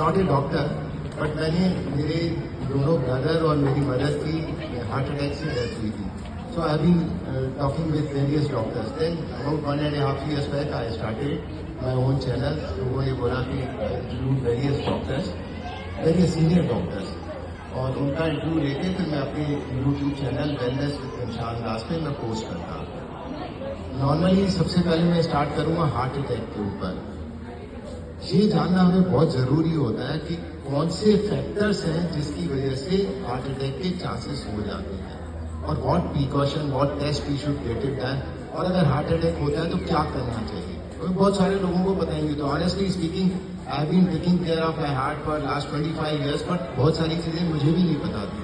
Not a doctor, but मैंने मेरे दोनों ब्रदर और मेरी मदर की हार्ट अटैक से डेथ हुई थी. So I been talking with various doctors. Then about 1.5 years back I started my own channel. लोगों ने बोला कि include various doctors, various senior doctors, और उनका इंटरव्यू लेके फिर मैं अपने YouTube channel wellness with Irshad Andaz पे मैं पोस्ट करता हूँ. नॉर्मली सबसे पहले मैं स्टार्ट करूँगा हार्ट अटैक के ऊपर. ये जानना हमें बहुत जरूरी होता है कि कौन से फैक्टर्स हैं जिसकी वजह से हार्ट अटैक के चांसेस हो जाते हैं, और what precaution, what test we should get it done, और अगर हार्ट अटैक होता है तो क्या करना चाहिए. तो बहुत सारे लोगों को बताएंगे. तो honestly speaking I have been taking care of my heart for last 25 years, but बहुत सारी चीजें मुझे भी नहीं पता थी.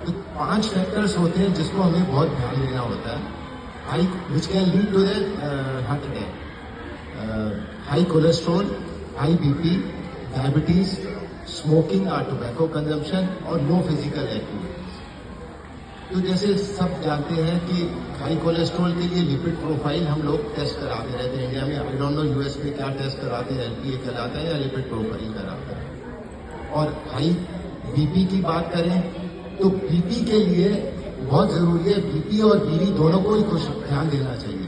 तो 5 फैक्टर्स होते हैं जिसको हमें बहुत ध्यान देना होता है, high which can lead to the heart attack. High cholesterol, high BP, diabetes, smoking और टोबैको कंजम्पशन, और लो फिजिकल एक्टिविटीज. तो जैसे सब जानते हैं कि हाई कोलेस्ट्रॉल के लिए लिपिड प्रोफाइल हम लोग टेस्ट कराते रहते हैं इंडिया में. आई डोंट नो यूएस में क्या टेस्ट कराते हैं, एलपीए कराते हैं या लिपिड प्रोफाइल कराते हैं. और हाई बीपी की बात करें तो बीपी के लिए बहुत जरूरी है, बीपी और बीवी दोनों को ही कुछ ध्यान देना चाहिए.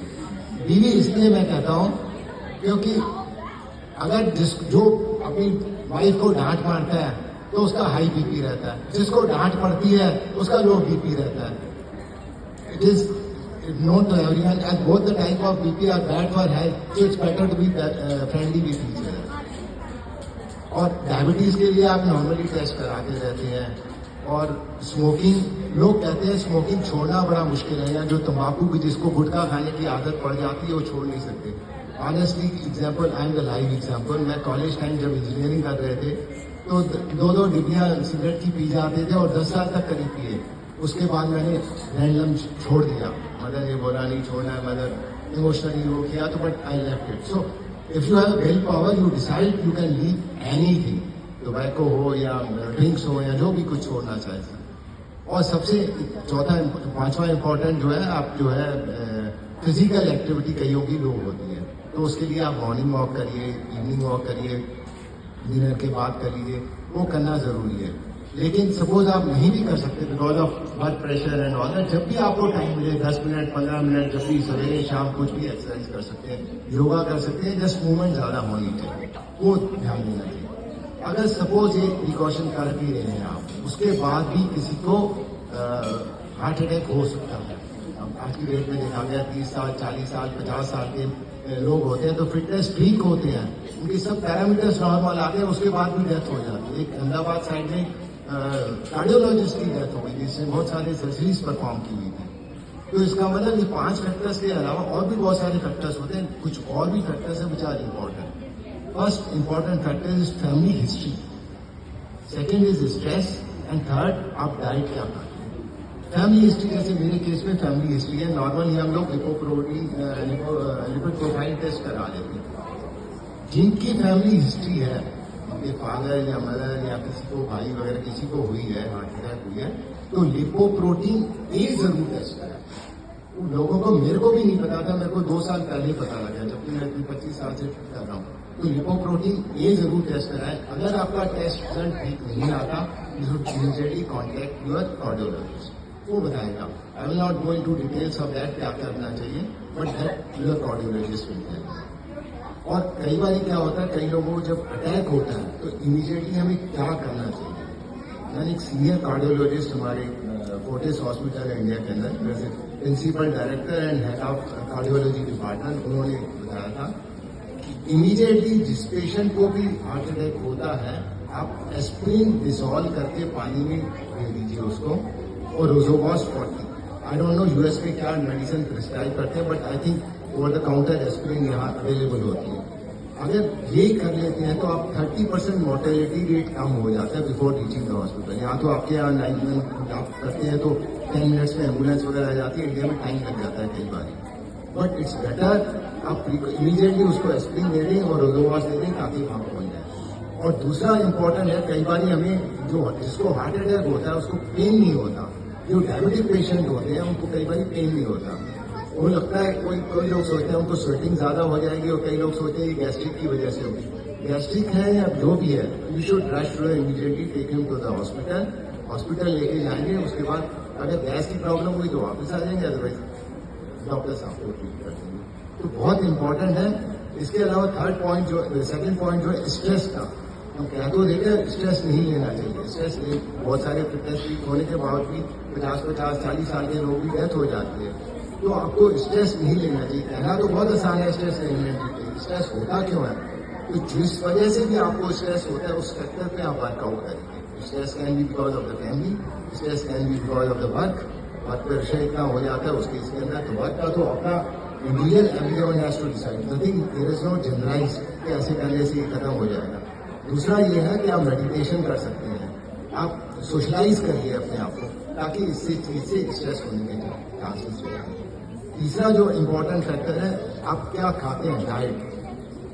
बीवी इसलिए मैं कहता हूं क्योंकि अगर जो अपनी वाइफ को डांट मारता है तो उसका हाई बीपी रहता है, जिसको डांट पड़ती है उसका लो बीपी रहता है. It is known to everyone and both the type of BP are bad for health, so it's better to be friendly with each other. और डायबिटीज के लिए आप नॉर्मली टेस्ट कराते रहते हैं. और स्मोकिंग, लोग कहते हैं स्मोकिंग छोड़ना बड़ा मुश्किल है, या जो तंबाकू की जिसको गुटखा खाने की आदत पड़ जाती है वो छोड़ नहीं सकते. Honestly example, I am the live example. मैं कॉलेज टाइम जब इंजीनियरिंग कर रहे थे तो 2-2 डिब्बियां सिगरेट की पी जाते थे और 10 साल तक करीब पिए. उसके बाद मैंने रैंडम छोड़ दिया. मदर ने बोला नहीं छोड़ना है, मदर इमोशनली वो किया, तो but I left it. So if you have will power you decide you can leave anything, tobacco हो या ड्रिंक्स हो या जो भी कुछ छोड़ना चाहे. और सबसे पांचवा इंपॉर्टेंट जो है, आप जो है फिजिकल एक्टिविटी कईयों की लो होती है, तो उसके लिए आप मॉर्निंग वॉक करिए, इवनिंग वॉक करिए, डिनर के बाद कर लीजिए, वो करना जरूरी है. लेकिन सपोज आप नहीं भी कर सकते because of work pressure and all that, जब भी आपको टाइम मिले 10 मिनट 15 मिनट, जब भी सवेरे शाम कुछ भी एक्सरसाइज कर सकते हैं, योगा कर सकते हैं, जस्ट मूवमेंट ज्यादा होनी चाहिए, वो ध्यान देना चाहिए. अगर सपोज ये प्रिकॉशन कर भी रहे हैं आप, उसके बाद भी किसी को हार्ट अटैक हो सकता है. आज की डेट में देखा गया 30 साल 40 साल 50 साल के लोग होते हैं तो फिटनेस ठीक होते हैं, उनके सब पैरामीटर्स नॉर्मल आते हैं, उसके बाद भी डेथ हो जाती है. एक अहमदाबाद साइड में कार्डियोलॉजिस्ट की डेथ हो गई जिसने बहुत सारे सर्जरीज परफॉर्म की हुई थी. तो इसका मतलब ये 5 फैक्टर्स के अलावा और भी बहुत सारे फैक्टर्स होते हैं. कुछ और भी फैक्टर्स हैं which are important. First important factor is family history, second is stress, and third आप डाइट क्या खाते हैं. फैमिली हिस्ट्री, जैसे मेरे केस में फैमिली हिस्ट्री है. नॉर्मली हम लोग लिपिड प्रोफाइल टेस्ट करा लेते हैं. जिनकी फैमिली हिस्ट्री है, उनके फादर या मदर या किसी को भाई वगैरह किसी को हुई है, हार्ट अटैक हुई है, तो लिपोप्रोटीन ए जरूर टेस्ट करें. लोगों को, मेरे को भी नहीं पता था, मेरे को 2 साल पहले ही पता लगा, जबकि मैं 25 साल से कर रहा हूँ. तो लिपोप्रोटीन ए जरूर टेस्ट कराएं. अगर आपका टेस्ट रिजल्ट ठीक नहीं आता, you should immediately contact your cardiologist, वो बताएगा. I will not go into details of that, क्या करना चाहिए, but that your cardiologist will tell. और कई बार क्या होता है, कई लोगों को जब अटैक होता है तो इमीडिएटली हमें क्या करना चाहिए. मैंने एक सीनियर कार्डियोलॉजिस्ट हमारे फोर्टिस हॉस्पिटल है इंडिया के अंदर, principal director and head of cardiology department, उन्होंने बताया था कि इमीडिएटली जिस पेशेंट को भी हार्ट अटैक होता है, आप एस्प्रिन डिसॉल्व करके पानी में दे दीजिए उसको, और रोजोवॉस 40. आई डोंट नो यूएस में क्या मेडिसिन प्रिस्क्राइब करते हैं, but I think over the counter aspirin यहाँ अवेलेबल होती है. अगर ये कर लेते हैं तो आप 30% मोर्टेलिटी रेट कम हो जाता है बिफोर रीचिंग द हॉस्पिटल. यहाँ तो आपके यहाँ 9 मिनट आप करते हैं तो 10 मिनट्स में एम्बुलेंस वगैरह आ जाती है. इंडिया में टाइम लग जाता है कई बार, बट इट्स बेटर आप इमीडिएटली उसको एस्प्रिन दे दें और रोजोवॉस दे दें ताकि वहाँ पहुँच जाए. और दूसरा इंपॉर्टेंट है, कई बार हमें जिसको हार्ट अटैक होता है उसको पेन नहीं होता. जो डायबिटिक पेशेंट होते हैं उनको कई बार पेन नहीं होता. उन्हें लगता है, कोई लोग सोचते हैं उनको स्वेटिंग ज्यादा हो जाएगी, और कई लोग सोचते हैं गैस्ट्रिक की वजह से होगी. गैस्ट्रिक है या जो भी है, you should rush to immediately take him to the hospital. Hospital लेके जाएंगे, उसके बाद अगर गैस की प्रॉब्लम हुई तो वापस आ जाएंगे, अदरवाइज डॉक्टर्स आपको ट्रीट कर देंगे। तो बहुत इंपॉर्टेंट है। इसके अलावा थर्ड पॉइंट जो सेकंड पॉइंट जो है स्ट्रेस का, हम कह तो देते हैं स्ट्रेस नहीं लेना चाहिए। स्ट्रेस बहुत सारे फिटनेस वीक होने के बाद भी 50-40 साल के लोग भी डेथ हो जाती है। तो आपको स्ट्रेस नहीं लेना चाहिए। कहना तो बहुत आसान है स्ट्रेस नहीं लेना चाहिए, स्ट्रेस होता क्यों है, तो जिस वजह से भी आपको स्ट्रेस होता है उस फैक्टर पे आप वर्कआउट करेंगे। Stress can be because of the family, stress can be because of the work pressure इतना हो जाता है उसके इसके अंदर, तो वर्क का तो अपना individual everyone has to decide, nothing there is no generalize कि ऐसे करने से ही खत्म हो जाएगा। दूसरा ये है कि आप मेडिटेशन कर सकते हैं, आप सोशलाइज करिए अपने आप को, ताकि इससे चीज से स्ट्रेस होने के चांसेस हो जाए। तीसरा जो इम्पोर्टेंट फैक्टर है, आप क्या खाते हैं, डाइट।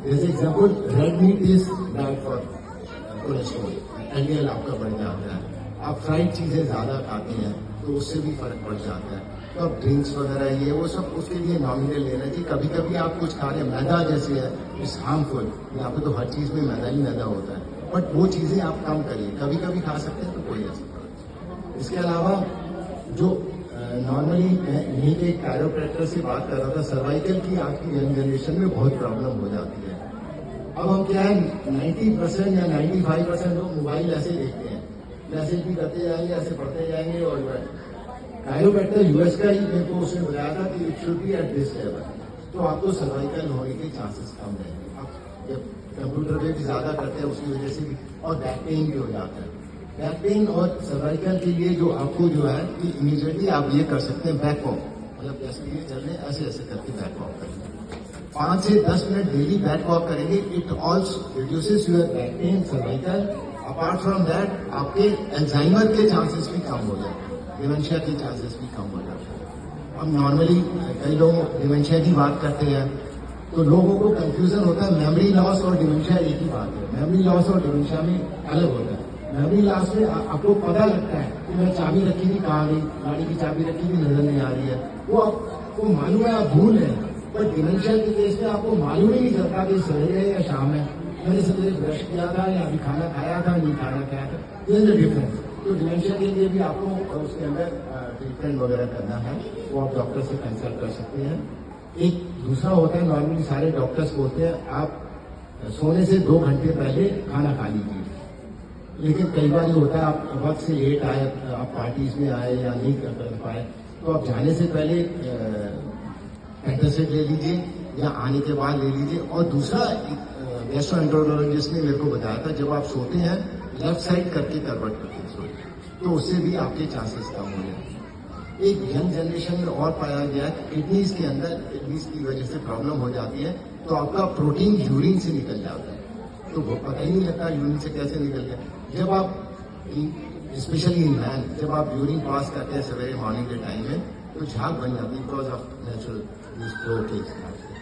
जैसे example, red meat is bad for cholesterol, LDL आपका बढ़ जाता है। आप फ्राइड चीजें ज्यादा खाते हैं तो उससे भी फर्क पड़ जाता है। तो अब ड्रिंक्स वगैरह ये वो सब उसके लिए नॉमिनल लेना चाहिए। कभी कभी आप कुछ खा रहे हैं, मैदा जैसे है इस हार्मफुल, यहाँ पे तो हर चीज में मैदा ही मैदा होता है, बट वो चीजें आप कम करिए। कभी कभी खा सकते हैं तो कोई ऐसी बात नहीं। इसके अलावा जो नॉर्मली मैं यहीं पे एक कायरोप्रैक्टर से बात कर रहा था, सर्वाइकल की आपकी यंग जनरेशन में बहुत प्रॉब्लम हो जाती है। अब हम क्या है, 90% या 95% लोग मोबाइल ऐसे देखते हैं, मैसेज भी करते जाएंगे, ऐसे पढ़ते जाएंगे। और कायरोप्रैक्टर यूएस का ही मेरे को उसने बताया था कि it should be at this level, तो आपको सर्वाइकल होने के चांसेस कम रहेंगे। आप जब कंप्यूटर पे भी ज्यादा करते हैं उसकी वजह से भी, और बैक पेन भी हो जाता है। बैक पेन और सर्वाइकल के लिए जो आपको जो है कि इमीडिएटली आप ये कर सकते हैं, बैक वॉक, मतलब जैसे ये चल रहे ऐसे ऐसे करके बैक वॉक करेंगे, 5 से 10 मिनट डेली बैक वॉक करेंगे। It also reduces your back pain, cervical. Apart from that आपके अल्जाइमर के चांसेस भी कम हो जाते हैं, डिमेंशिया के चांसेस भी कम हो जाते हैं। अब नॉर्मली कई लोग डिमेंशिया की बात करते हैं तो लोगों को कंफ्यूजन होता है, मेमोरी लॉस और डिमेंशिया एक ही बात है। मेमोरी लॉस और डिमेंशिया में अलग होता है। मेमोरी लॉस में आपको पता लगता है कि मैं चाबी रखी थी कहाँ गई, गाड़ी की चाबी रखी थी नजर नहीं आ रही है, वो आपको मालूम है, आप भूल रहे हैं। पर डिमेंशिया के केस में आपको मालूम ही नहीं चलता कि सवेरे है या शाम है, मैंने सवेरे ब्रश किया था या अभी खाना खाया था, नहीं खाना खाया था, दिस इज द डिफरेंस। तो डिमेंशिया के लिए भी आपको उसके अंदर ट्रीटमेंट वगैरह करना है, वो आप डॉक्टर से कंसल्ट कर सकते हैं। एक दूसरा होता है, नॉर्मली सारे डॉक्टर्स बोलते हैं आप सोने से 2 घंटे पहले खाना खा लीजिए, लेकिन कई बार ये होता है आप वक्त से लेट आए, आप पार्टीज में आए या नहीं कर पाए, तो आप जाने से पहले एंटासिड ले लीजिए या आने के बाद ले लीजिए। और दूसरा गैस्ट्रोएंटरोलॉजिस्ट ने मेरे को बताया था, जब आप सोते हैं लेफ्ट साइड करके करवट करके सोते, तो उससे भी आपके चांसेस कम हो जाते हैं। एक यंग जनरेशन में और पाया गया कि किडनीज के अंदर किडनीज की वजह से प्रॉब्लम हो जाती है, तो आपका प्रोटीन यूरिन से निकल जाता है, तो वो पता ही नहीं लगता यूरिन से कैसे निकल गया। जब आप स्पेशली इन मैन, जब आप यूरिन पास करते हैं सवेरे मॉर्निंग के टाइम में, तो झाग बन जाती है बिकॉज ऑफ नेचुरल फ्लो के हिसाब से।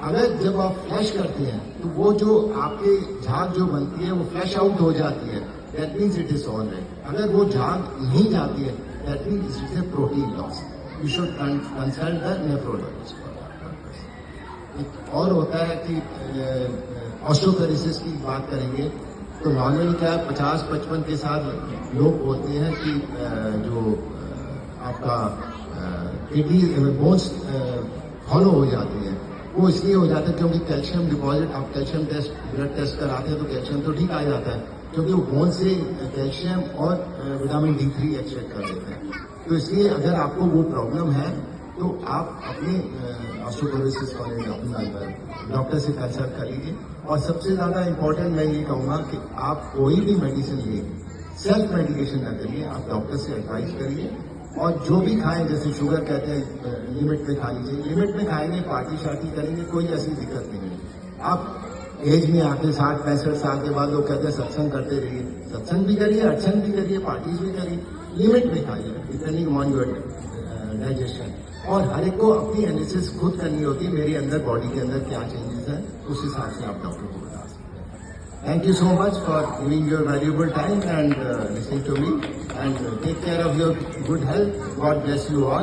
अगर जब आप फ्लैश करते हैं तो वो जो आपके झाग जो बनती है वो फ्लैश आउट हो जाती है, that means it is all right. अगर वो झाग नहीं जाती है, that means it is a protein loss. You should consult the nephrologist. एक और होता है कि ऑस्टियोपेरोसिस की बात करेंगे तो नॉर्मली क्या है, 50-55 के साथ लोग बोलते हैं कि जो आपका किडनी बोन्स हॉलो हो जाती है। वो इसलिए हो जाता है क्योंकि कैल्शियम डिपॉजिट, आप कैल्शियम टेस्ट ब्लड टेस्ट कराते हैं तो कैल्शियम तो ठीक आ जाता है, क्योंकि वो बोन से कैल्शियम और विटामिन D3 एक्सट्रैक्ट कर देते हैं। तो इसलिए अगर आपको वो प्रॉब्लम है तो आप अपने ऑस्टियोपोरोसिस वाले डॉक्टर से कंसल्ट कर लीजिए। और सबसे ज्यादा इंपॉर्टेंट मैं ये कहूँगा कि आप कोई भी मेडिसिन लिए सेल्फ मेडिकेशन न करिए, आप डॉक्टर से एडवाइस करिए। और जो भी खाएं, जैसे शुगर कहते हैं लिमिट में खा लीजिए, लिमिट में खाएंगे, पार्टी शार्टी करेंगे, कोई ऐसी दिक्कत नहीं है। आप एज में आके 60-65 साल के बाद लोग कहते हैं सत्संग करते रहिए, सत्संग भी करिए, अर्चन भी करिए, पार्टीज भी करिए, लिमिट में खाइए, डिपेंडिंग ऑन योर डाइजेशन। और हर एक को अपनी एनालिसिस खुद करनी होती है, मेरे अंदर बॉडी के अंदर क्या चेंजेस हैं, उस हिसाब से आप डॉक्टर को बता सकते हैं। Thank you so much for giving your valuable time and listening to me, and take care of your good health. God bless you all.